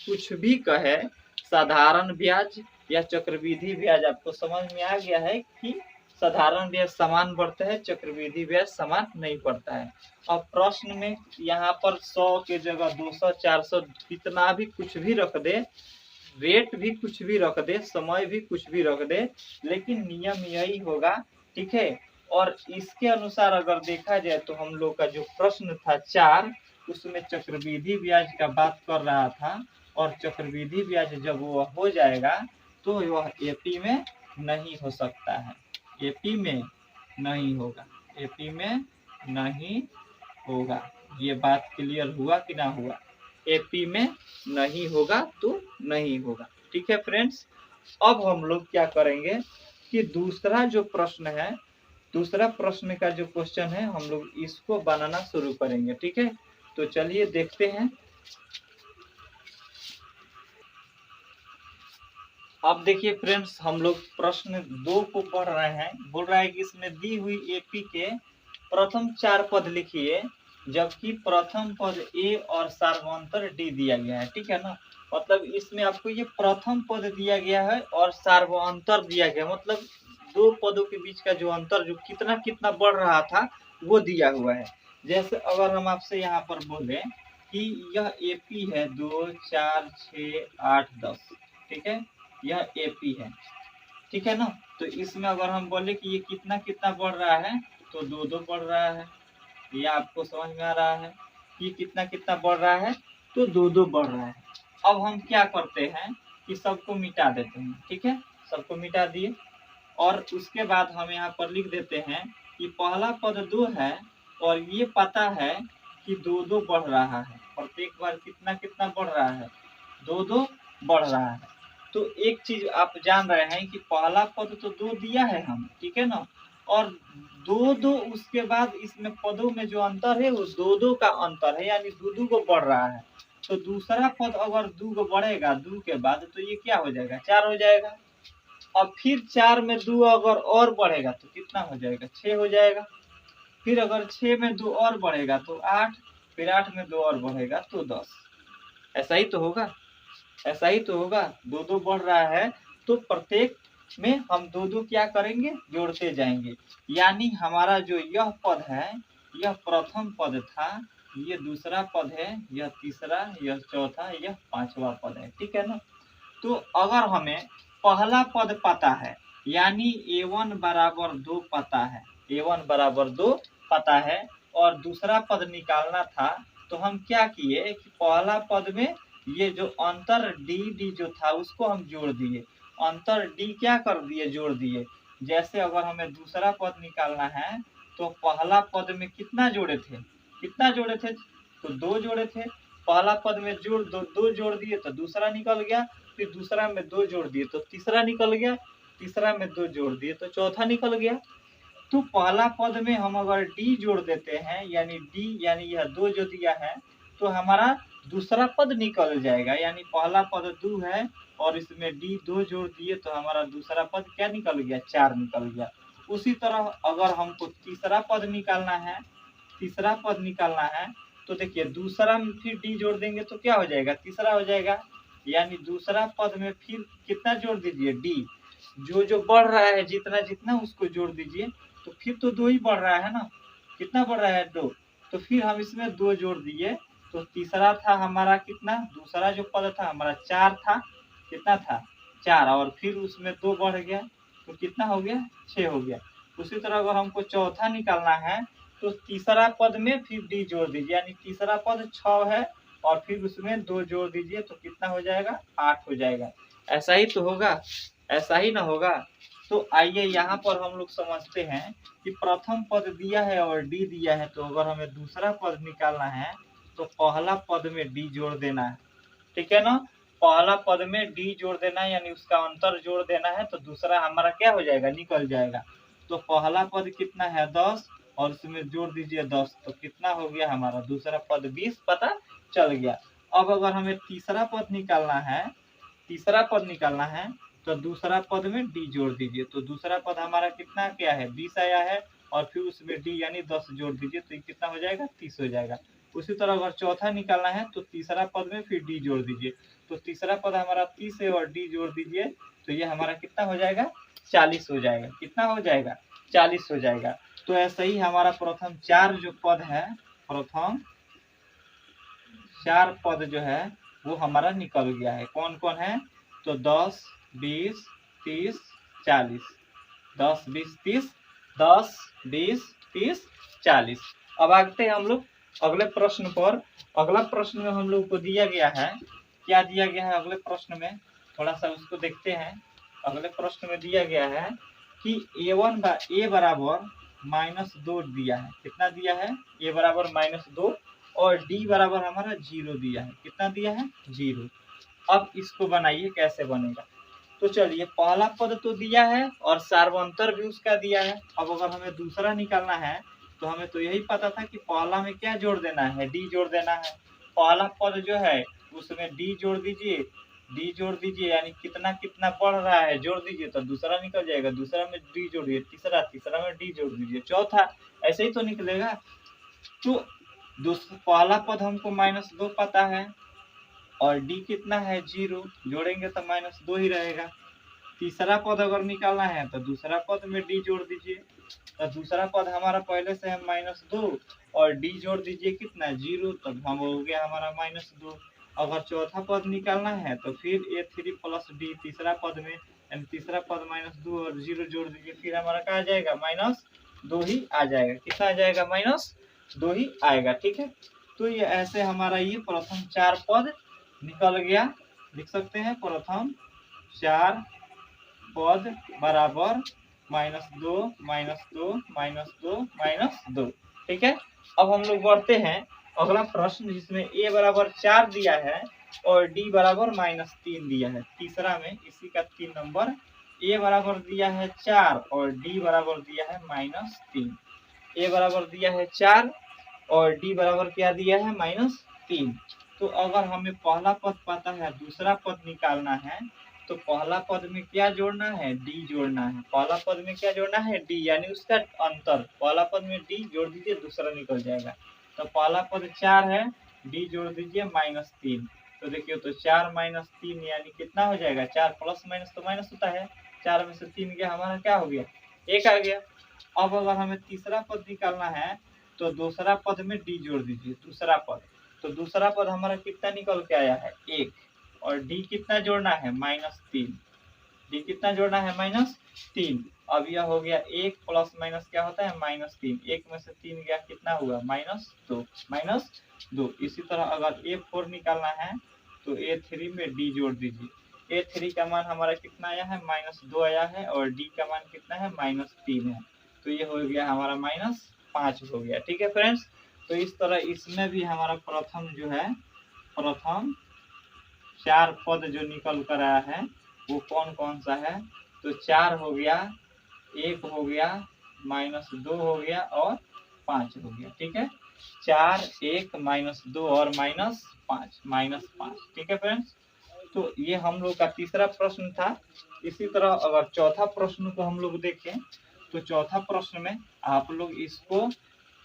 कुछ भी कहे, साधारण ब्याज या चक्रवृद्धि ब्याज, आपको समझ में आ गया है कि साधारण ब्याज समान बढ़ता है, चक्रवृद्धि ब्याज समान नहीं बढ़ता है। अब प्रश्न में यहाँ पर 100 के जगह 200, 400 कितना भी कुछ भी रख दे, रेट भी कुछ भी रख दे, समय भी कुछ भी रख दे, लेकिन नियम यही होगा। ठीक है, और इसके अनुसार अगर देखा जाए तो हम लोग का जो प्रश्न था 4, उसमें चक्रवृद्धि ब्याज का बात कर रहा था, और चक्रवृद्धि ब्याज जब वो हो जाएगा तो वह एपी में नहीं हो सकता है, एपी में नहीं होगा, एपी में नहीं होगा। ये बात क्लियर हुआ कि ना हुआ? एपी में नहीं होगा तो नहीं होगा। ठीक है फ्रेंड्स, अब हम लोग क्या करेंगे कि दूसरा जो प्रश्न है, दूसरा प्रश्न का जो क्वेश्चन है हम लोग इसको बनाना शुरू करेंगे। ठीक है, तो चलिए देखते हैं। अब देखिए फ्रेंड्स, हम लोग प्रश्न 2 को पढ़ रहे हैं। बोल रहा है कि इसमें दी हुई एपी के प्रथम 4 पद लिखिए, जबकि प्रथम पद ए और सार्वंतर डी दिया गया है। ठीक है ना, मतलब इसमें आपको ये प्रथम पद दिया गया है और सार्वंतर दिया गया, मतलब 2 पदों के बीच का जो अंतर जो कितना कितना बढ़ रहा था वो दिया हुआ है। जैसे अगर हम आपसे यहाँ पर बोले कि यह एपी है 2, 4, 6, 8, 10, ठीक है, यह एपी है। ठीक है ना, तो इसमें अगर हम बोले कि ये कितना कितना बढ़ रहा है तो 2-2 बढ़ रहा है। ये आपको समझ में आ रहा है कि कितना कितना बढ़ रहा है, तो 2-2 बढ़ रहा है। अब हम क्या करते हैं कि सबको मिटा देते हैं। ठीक है, सबको मिटा दिए और उसके बाद हम यहाँ पर लिख देते हैं कि पहला पद 2 है और ये पता है कि 2-2 बढ़ रहा है, प्रत्येक बार कितना कितना बढ़ रहा है, 2-2 बढ़ रहा है। तो एक चीज आप जान रहे हैं कि पहला पद तो 2 दिया है हम, ठीक है ना, और 2-2 उसके बाद इसमें पदों में जो अंतर है वो 2-2 का अंतर है, यानी 2-2 को बढ़ रहा है। तो दूसरा पद अगर 2 को बढ़ेगा 2 के बाद तो ये क्या हो जाएगा, 4 हो जाएगा। अब फिर 4 में 2 अगर और बढ़ेगा तो कितना हो जाएगा, 6 हो जाएगा। फिर अगर 6 में 2 और बढ़ेगा तो 8, फिर 8 में 2 और बढ़ेगा तो 10। ऐसा ही तो होगा, ऐसा ही तो होगा। 2-2 बढ़ रहा है तो प्रत्येक में हम 2-2 क्या करेंगे, जोड़ते जाएंगे। यानी हमारा जो यह पद है यह प्रथम पद था, ये दूसरा पद है, यह तीसरा, यह चौथा, यह पांचवा पद है। ठीक है ना, तो अगर हमें पहला पद पता है यानी a1 बराबर 2 पता है, a1 बराबर 2 पता है और दूसरा पद निकालना था, तो हम क्या किए कि पहला पद में ये जो अंतर डी जो था उसको हम जोड़ दिए, अंतर डी क्या कर दिए, जोड़ दिए। जैसे अगर हमें दूसरा पद निकालना है तो पहला पद में कितना जोड़े थे, कितना जोड़े थे, तो 2 जोड़े थे। पहला पद में जोड़ 2 जोड़ दिए तो दूसरा निकल गया, फिर दूसरा में 2 जोड़ दिए तो तीसरा निकल गया, तीसरा में 2 जोड़ दिए तो चौथा निकल गया। तो पहला पद में हम अगर डी जोड़ देते हैं यानी डी यानी यह 2 जो दिया है तो हमारा दूसरा पद निकल जाएगा, यानी पहला पद 2 है और इसमें डी 2 जोड़ दिए तो हमारा दूसरा पद क्या निकल गया, 4 निकल गया। उसी तरह अगर हमको तीसरा पद निकालना है, तीसरा पद निकालना है तो देखिए दूसरा में फिर डी जोड़ देंगे तो क्या हो जाएगा, तीसरा हो जाएगा। यानी दूसरा पद में फिर कितना जोड़ दीजिए, डी, जो जो बढ़ रहा है जितना जितना उसको जोड़ दीजिए, तो फिर तो 2 ही बढ़ रहा है ना, कितना बढ़ रहा है, 2। तो फिर हम इसमें 2 जोड़ दिए तो तीसरा था हमारा कितना, दूसरा जो पद था हमारा 4 था, कितना था, 4, और फिर उसमें 2 बढ़ गया तो कितना हो गया, 6 हो गया। उसी तरह अगर हमको चौथा निकालना है तो तीसरा पद में फिर डी जोड़ दीजिए, यानी तीसरा पद 6 है और फिर उसमें 2 जोड़ दीजिए तो कितना हो जाएगा, 8 हो जाएगा। ऐसा ही तो होगा, ऐसा ही ना होगा। तो आइए यहाँ पर हम लोग समझते हैं कि प्रथम पद दिया है और डी दिया है, तो अगर हमें दूसरा पद निकालना है तो पहला पद में डी जोड़ देना है। ठीक है ना, पहला पद में डी जोड़ देना है, यानी उसका अंतर जोड़ देना है, तो दूसरा हमारा क्या हो जाएगा, निकल जाएगा। तो पहला पद कितना है 10 और उसमें जोड़ दीजिए 10, तो कितना हो गया हमारा दूसरा पद 20 पता चल गया। अब अगर हमें तीसरा पद निकालना है, तीसरा पद निकालना है तो दूसरा पद में डी जोड़ दीजिए, तो दूसरा पद हमारा कितना क्या है 20 आया है, और फिर उसमें डी यानी 10 जोड़ दीजिए, तो ये कितना हो जाएगा 30 हो जाएगा। उसी तरह अगर चौथा निकालना है तो तीसरा पद में फिर डी जोड़ दीजिए, तो तीसरा पद हमारा 30 है और डी जोड़ दीजिए, तो ये हमारा कितना हो जाएगा 40 हो जाएगा। कितना हो जाएगा 40 हो जाएगा। तो ऐसे ही हमारा प्रथम चार जो पद है, प्रथम चार पद जो है वो हमारा निकल गया है। कौन कौन है, तो 10 20 30 40, 10 20 30, 10 20 30 40। अब आते हैं हम लोग अगले प्रश्न पर। अगला प्रश्न में हम लोग को दिया गया है, क्या दिया गया है अगले प्रश्न में, थोड़ा सा उसको देखते हैं। अगले प्रश्न में दिया गया है कि ए बराबर -2 दिया है। कितना दिया है, ए बराबर -2 और डी बराबर हमारा 0 दिया है। कितना दिया है 0। अब इसको बनाइए, कैसे बनेगा। तो चलिए पहला पद तो दिया है और सार्वंतर भी उसका दिया है। अब अगर हमें दूसरा निकालना है तो हमें तो यही पता था कि पहला में क्या जोड़ देना है, डी जोड़ देना है। पहला पद जो है उसमें डी जोड़ दीजिए, डी जोड़ दीजिए, यानी कितना कितना बढ़ रहा है जोड़ दीजिए, तो दूसरा निकल जाएगा। दूसरा में डी जोड़िए, तीसरा, तीसरा में डी जोड़ दीजिए, चौथा, ऐसे ही तो निकलेगा। तो पहला पद हमको -2 पता है और डी कितना है 0, जोड़ेंगे तो -2 ही रहेगा। तीसरा पद अगर निकालना है तो दूसरा पद में डी जोड़ दीजिए, तो दूसरा पद हमारा पहले से है -2 और डी जोड़ दीजिए कितना 0, तो हम हो गया हमारा -2। अगर चौथा पद निकालना है तो फिर a3 प्लस डी तीसरा पद में, यानी तीसरा पद -2 और 0 जोड़ दीजिए, फिर हमारा क्या आ जाएगा -2 ही आ जाएगा। कितना आ जाएगा -2 ही आएगा। ठीक है, तो ये ऐसे हमारा ये प्रथम चार पद निकल गया। लिख सकते हैं प्रथम चार पद बराबर -2 -2 -2 -2। ठीक है, अब हम लोग बढ़ते हैं अगला प्रश्न, जिसमें a बराबर 4 दिया है और d बराबर -3 दिया है। तीसरा में इसी का 3 नंबर, a बराबर दिया है 4 और d बराबर दिया है -3। a बराबर दिया है 4 और d बराबर क्या दिया है -3। तो अगर हमें पहला पद पता है, दूसरा पद निकालना है, तो पहला पद में क्या जोड़ना है, डी जोड़ना है। पहला पद में क्या जोड़ना है, डी, यानी उसका अंतर। पहला पद में डी जोड़ दीजिए, दूसरा निकल जाएगा। तो पहला पद 4 है, डी जोड़ दीजिए -3, तो देखिए तो 4 -3 यानी कितना हो जाएगा, 4 प्लस माइनस तो माइनस होता है, 4 में से 3 गया, हमारा क्या हो गया 1 आ गया। अब अगर हमें तीसरा पद निकालना है तो दूसरा पद में डी जोड़ दीजिए, दूसरा पद, तो दूसरा पद हमारा कितना निकल के आया है 1, और डी कितना जोड़ना है -3, डी कितना जोड़ना है -3। अब यह हो गया 1 प्लस माइनस क्या होता है -3, 1 में से 3 गया, कितना हुआ -2। इसी तरह अगर a4 निकालना है तो a3 में डी जोड़ दीजिए, a3 का मान हमारा कितना आया है -2 आया है, और डी का मान कितना है -3 है, तो ये हो गया हमारा -5 हो गया। ठीक है फ्रेंड्स, तो इस तरह इसमें भी हमारा प्रथम जो है, प्रथम चार पद जो निकल कर आया है वो कौन कौन सा है, तो 4 हो गया, 1 हो गया, -2 हो गया और 5 हो गया। ठीक है, 4 1 -2 और -5। ठीक है फ्रेंड्स, तो ये हम लोग का तीसरा प्रश्न था। इसी तरह अगर चौथा प्रश्न को हम लोग देखें तो चौथा प्रश्न में आप लोग इसको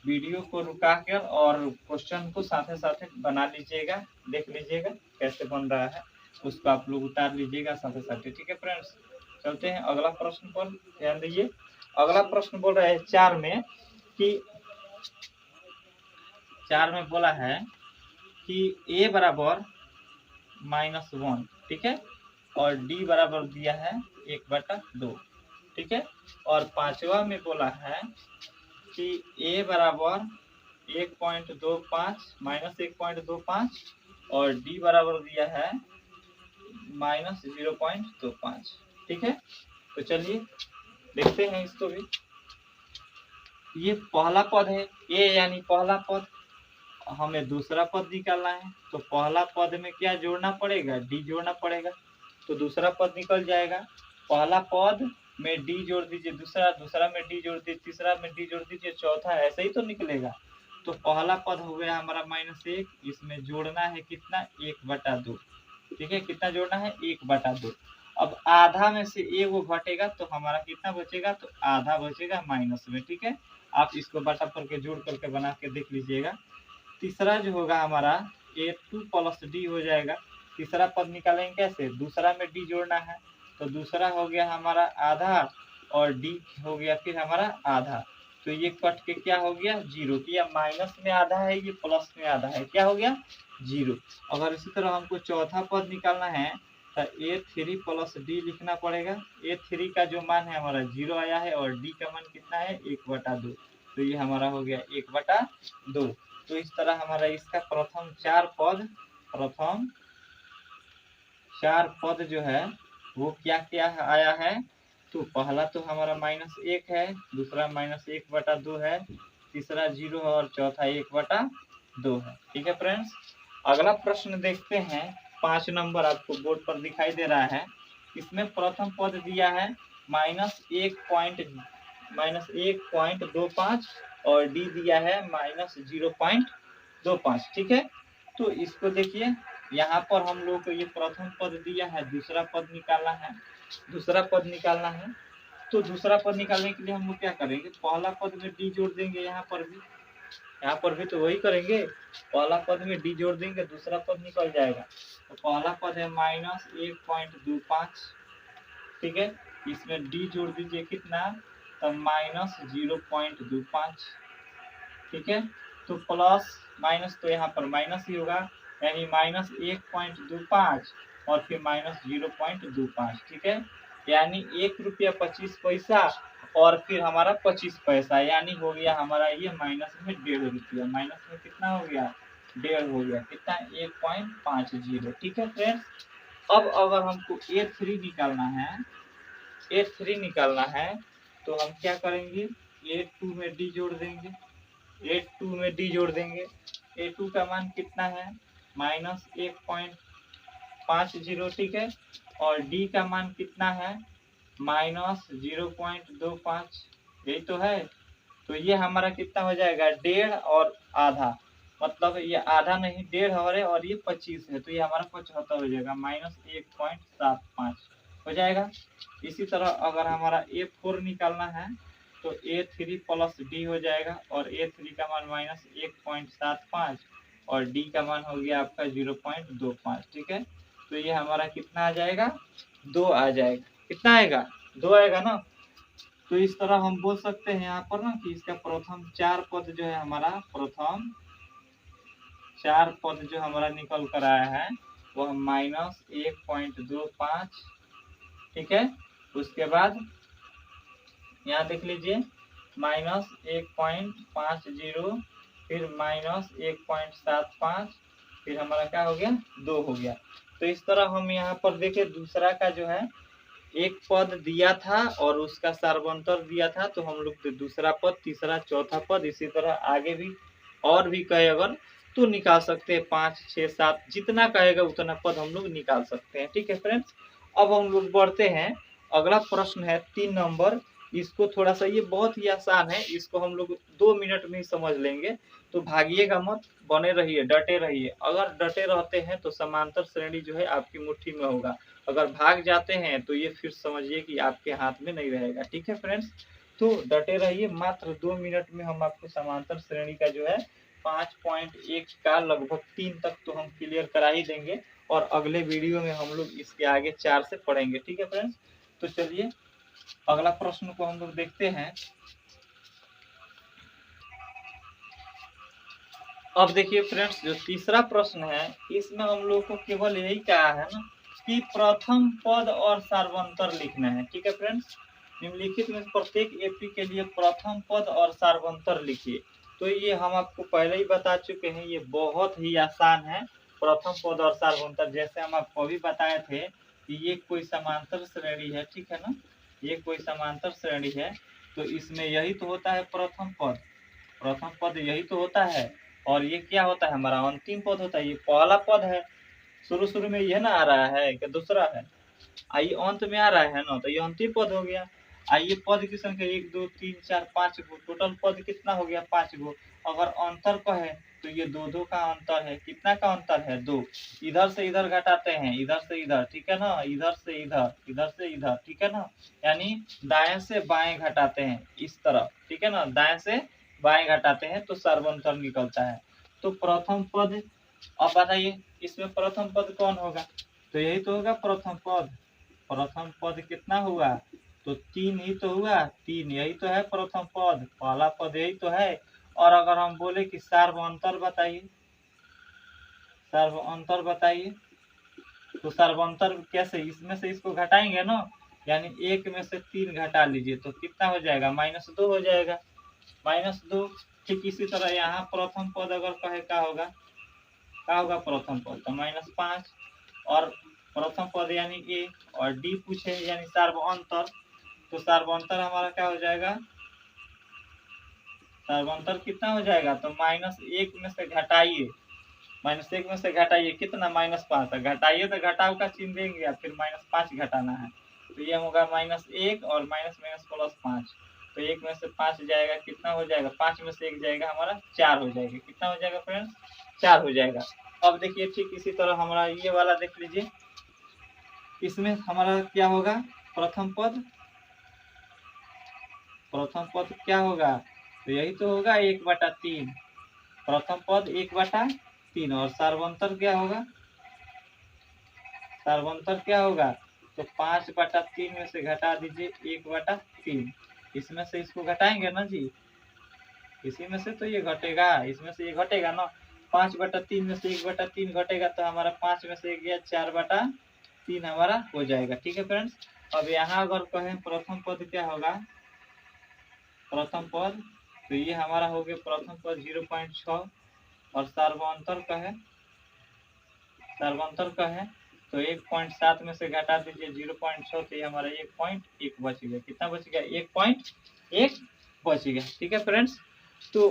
वीडियो को रुका कर और क्वेश्चन को साथ साथ बना लीजिएगा, देख लीजिएगा कैसे बन रहा है, उसको आप लोग उतार लीजिएगा साथ साथ। ठीक है फ्रेंड्स, चलते हैं अगला प्रश्न पर, ध्यान दीजिए। अगला प्रश्न बोल रहा है 4 में कि 4 में बोला है कि a बराबर -1, ठीक है, और d बराबर दिया है 1/2। ठीक है, और पांचवा में बोला है कि a बराबर 1.25 -1.25 और d बराबर दिया है -0.25। ठीक है, तो चलिए देखते हैं इसको भी। ये पहला पद है a, यानी पहला पद, हमें दूसरा पद निकालना है, तो पहला पद में क्या जोड़ना पड़ेगा, डी जोड़ना पड़ेगा, तो दूसरा पद निकल जाएगा। पहला पद में डी जोड़ दीजिए, दूसरा में डी जोड़ दीजिए, तीसरा में डी जोड़ दीजिए, चौथा ऐसे ही तो निकलेगा। तो पहला पद हो गया हमारा -1, इसमें जोड़ना है कितना, 1/2। ठीक है, कितना जोड़ना है, 1/2। अब आधा में से एक वो घटेगा तो हमारा कितना बचेगा, तो आधा बचेगा माइनस में। ठीक है, आप इसको बटा करके जोड़ करके बना के देख लीजिएगा। तीसरा जो होगा हमारा A2 + D हो जाएगा। तीसरा पद निकालेंगे कैसे, दूसरा में D जोड़ना है, तो दूसरा हो गया हमारा आधा और D हो गया फिर हमारा आधा, तो ये कट के क्या हो गया, 0। कि यह माइनस में आधा है, ये प्लस में आधा है, क्या हो गया, 0। अगर इसी तरह हमको चौथा पद निकालना है तो A3 + D लिखना पड़ेगा। A3 का जो मान है हमारा 0 आया है और D का मान कितना है, 1/2, तो ये हमारा हो गया 1/2। तो इस तरह हमारा इसका प्रथम चार पद जो है वो क्या क्या आया है, तो पहला तो हमारा -1 है, दूसरा -1/2 है, तीसरा 0 है और चौथा 1/2 है। ठीक है फ्रेंड्स, अगला प्रश्न देखते हैं। 5 नंबर आपको बोर्ड पर दिखाई दे रहा है। इसमें प्रथम पद दिया है -1.25 और डी दिया है -0.25। ठीक है, तो इसको देखिए, यहाँ पर हम लोग को ये प्रथम पद दिया है, दूसरा पद निकालना है। तो दूसरा पद निकालने के लिए हम लोग क्या करेंगे, पहला पद में डी जोड़ देंगे, यहाँ पर भी तो वही करेंगे, पहला पद में डी जोड़ देंगे, दूसरा पद निकल जाएगा। तो पहला पद है -1.25। ठीक है, इसमें डी जोड़ दीजिए कितना, तो -0.25। ठीक है, तो प्लस माइनस तो यहाँ पर माइनस ही होगा, यानी -1.25 और फिर -0.25। ठीक है, यानी ₹1.25 और फिर हमारा 25 पैसा, यानी हो गया हमारा ये माइनस में ₹1.5। माइनस में कितना हो गया, 1.5 हो गया, कितना 1.50। ठीक है फ्रेंड्स, अब अगर हमको A3 निकालना है तो हम क्या करेंगे, A2 में D जोड़ देंगे, A2 का मान कितना है, -1.50। ठीक है, और D का मान कितना है, -0.25। यही तो है, तो ये हमारा कितना हो जाएगा, 1.5 और आधा, मतलब ये आधा नहीं 1.5 और ये 25 है, तो ये हमारा 75 हो जाएगा, -1.75 हो जाएगा। इसी तरह अगर हमारा A4 निकालना है तो A3 + D हो जाएगा, और A3 का मान -1.75 और D का मान हो गया आपका 0.25। ठीक है, तो ये हमारा कितना आ जाएगा, 2 आ जाएगा। कितना आएगा, 2 आएगा ना। तो इस तरह हम बोल सकते हैं यहाँ पर ना कि इसका प्रथम 4 पद जो है हमारा, प्रथम 4 पद जो हमारा निकल कर आया है वह -1.25। ठीक है, उसके बाद यहाँ देख लीजिए -1.50, फिर -1.75, फिर हमारा क्या हो गया, 2 हो गया। तो इस तरह हम यहाँ पर देखें, दूसरा का जो है एक पद दिया था और उसका सार्वंतर दिया था, तो हम लोग दूसरा पद, तीसरा, चौथा पद, इसी तरह आगे भी और भी कहे अगर तो निकाल सकते हैं, 5, 6, 7 जितना कहेगा उतना पद हम लोग निकाल सकते हैं। ठीक है फ्रेंड्स, अब हम लोग बढ़ते हैं। अगला प्रश्न है 3 नंबर। इसको थोड़ा सा, ये बहुत ही आसान है, इसको हम लोग 2 मिनट में ही समझ लेंगे, तो भागिएगा मत, बने रहिए, डटे रहिए। अगर डटे रहते हैं तो समांतर श्रेणी जो है आपकी मुट्ठी में होगा, अगर भाग जाते हैं तो ये फिर समझिए कि आपके हाथ में नहीं रहेगा। ठीक है फ्रेंड्स, तो डटे रहिए, मात्र 2 मिनट में हम आपको समांतर श्रेणी का जो है 5.1 का लगभग 3 तक तो हम क्लियर करा ही देंगे, और अगले वीडियो में हम लोग इसके आगे 4 से पढ़ेंगे। ठीक है फ्रेंड्स, तो चलिए अगला प्रश्न को हम लोग देखते हैं। अब देखिए फ्रेंड्स, जो तीसरा प्रश्न है इसमें हम लोग को केवल यही कहा है ना कि प्रथम पद और सार्वंतर लिखना है। ठीक है फ्रेंड्स, निम्नलिखित में प्रत्येक एपी के लिए प्रथम पद और सार्वंतर लिखिए। तो ये हम आपको पहले ही बता चुके हैं, ये बहुत ही आसान है। प्रथम पद और सार्वंतर, जैसे हम आपको अभी बताए थे कि ये कोई समांतर श्रेणी है। ठीक है ना, ये कोई समांतर श्रेणी है, तो इसमें यही तो होता है प्रथम पद, यही तो होता है। और ये क्या होता है, हमारा अंतिम पद होता है। ये पहला पद है, शुरू शुरू में ये ना आ रहा है कि दूसरा है, आइए अंत में आ रहा है ना, तो ये अंतिम पद हो गया। आइए पद की संख्या 1 2 3 4 5 गो, टोटल पद कितना हो गया 5 गो। अगर अंतर कहे तो ये दो दो का अंतर है, कितना का अंतर है 2। इधर से इधर घटाते हैं, इधर से इधर, ठीक है ना, इधर से इधर, इधर से इधर, ठीक है ना, यानी दाएं से बाएं घटाते हैं इस तरफ, ठीक है ना, दाएं से बाएं घटाते हैं तो सर्वांतर निकलता है। तो प्रथम पद, अब बताइए इसमें प्रथम पद कौन होगा, तो यही तो होगा प्रथम पद। प्रथम पद कितना हुआ, तो 3 ही तो हुआ, 3 यही तो है प्रथम पद, पहला पद यही तो है। और अगर हम बोले कि सार्वंतर बताइए, सार्वंतर बताइए, तो सार्वंतर कैसे, इसमें से इसको घटाएंगे ना, यानी 1 में से 3 घटा लीजिए तो कितना हो जाएगा, -2 हो जाएगा, -2। ठीक इसी तरह यहाँ प्रथम पद अगर कहे क्या होगा, क्या होगा प्रथम पद, तो -5। और प्रथम पद यानी ए, और डी पूछे यानी सार्वंतर, तो सार्वंतर हमारा क्या हो जाएगा, सार्वंतर कितना हो जाएगा, तो -1 में से घटाइए, -1 में से घटाइए कितना, -5, घटाइए तो घटाव का चिन्ह देंगे, फिर -5 घटाना है, तो ये होगा -1 और माइनस माइनस +5, तो 1 में से 5 जाएगा, कितना हो जाएगा, 5 में से 1 जाएगा हमारा 4 हो जाएगा, कितना हो जाएगा फ्रेंड्स, 4 हो जाएगा। अब देखिए ठीक इसी तरह हमारा ये वाला देख लीजिए, इसमें हमारा क्या होगा, प्रथम पद, प्रथम पद क्या होगा, तो यही तो होगा 1/3, प्रथम पद 1/3, और सार्वंतर क्या होगा, सार्वंतर क्या होगा, तो 5/3 में से घटा दीजिए 1/3, इसमें से इसको घटाएंगे ना जी, इसी में से तो ये घटेगा, इसमें से ये घटेगा ना, 5/3 में से 1/3 घटेगा तो हमारा 5 में से 1 गया, 4/3 हमारा हो जाएगा, ठीक है फ्रेंड्स। अब यहाँ अगर कहें प्रथम पद क्या होगा, प्रथम पद, तो ये हमारा हो गया प्रथम पद 0.6, और सार्वंतर कहे, सार्वंतर कहे तो 1.7 में से घटा दीजिए 0.6, तो ये हमारा 1.1 बच गया, कितना बच गया, 1.1 बच गया, ठीक है फ्रेंड्स। तो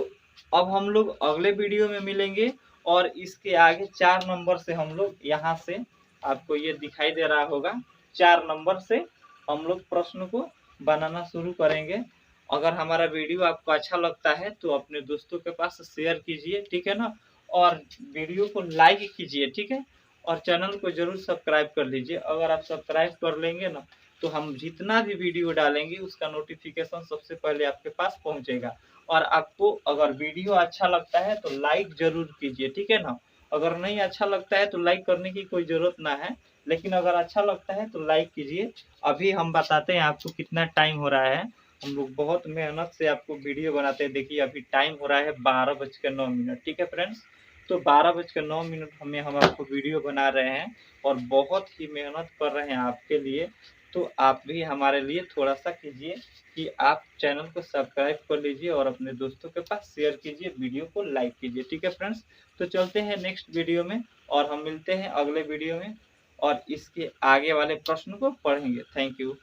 अब हम लोग अगले वीडियो में मिलेंगे, और इसके आगे 4 नंबर से हम लोग यहाँ से, आपको ये दिखाई दे रहा होगा, 4 नंबर से हम लोग प्रश्न को बनाना शुरू करेंगे। अगर हमारा वीडियो आपको अच्छा लगता है तो अपने दोस्तों के पास शेयर कीजिए, ठीक है ना, और वीडियो को लाइक कीजिए, ठीक है, और चैनल को जरूर सब्सक्राइब कर लीजिए। अगर आप सब्सक्राइब कर लेंगे ना, तो हम जितना भी वीडियो डालेंगे उसका नोटिफिकेशन सबसे पहले आपके पास पहुंचेगा। और आपको अगर वीडियो अच्छा लगता है तो लाइक जरूर कीजिए, ठीक है ना, अगर नहीं अच्छा लगता है तो लाइक करने की कोई जरूरत ना है, लेकिन अगर अच्छा लगता है तो लाइक कीजिए। अभी हम बताते हैं आपको कितना टाइम हो रहा है, हम लोग बहुत मेहनत से आपको वीडियो बनाते हैं। देखिए अभी टाइम हो रहा है 12:09, ठीक है फ्रेंड्स, तो 12:09 हमें, हम आपको वीडियो बना रहे हैं और बहुत ही मेहनत कर रहे हैं आपके लिए। तो आप भी हमारे लिए थोड़ा सा कीजिए कि आप चैनल को सब्सक्राइब कर लीजिए और अपने दोस्तों के पास शेयर कीजिए, वीडियो को लाइक कीजिए, ठीक है फ्रेंड्स। तो चलते हैं नेक्स्ट वीडियो में, और हम मिलते हैं अगले वीडियो में, और इसके आगे वाले प्रश्न को पढ़ेंगे। Thank you.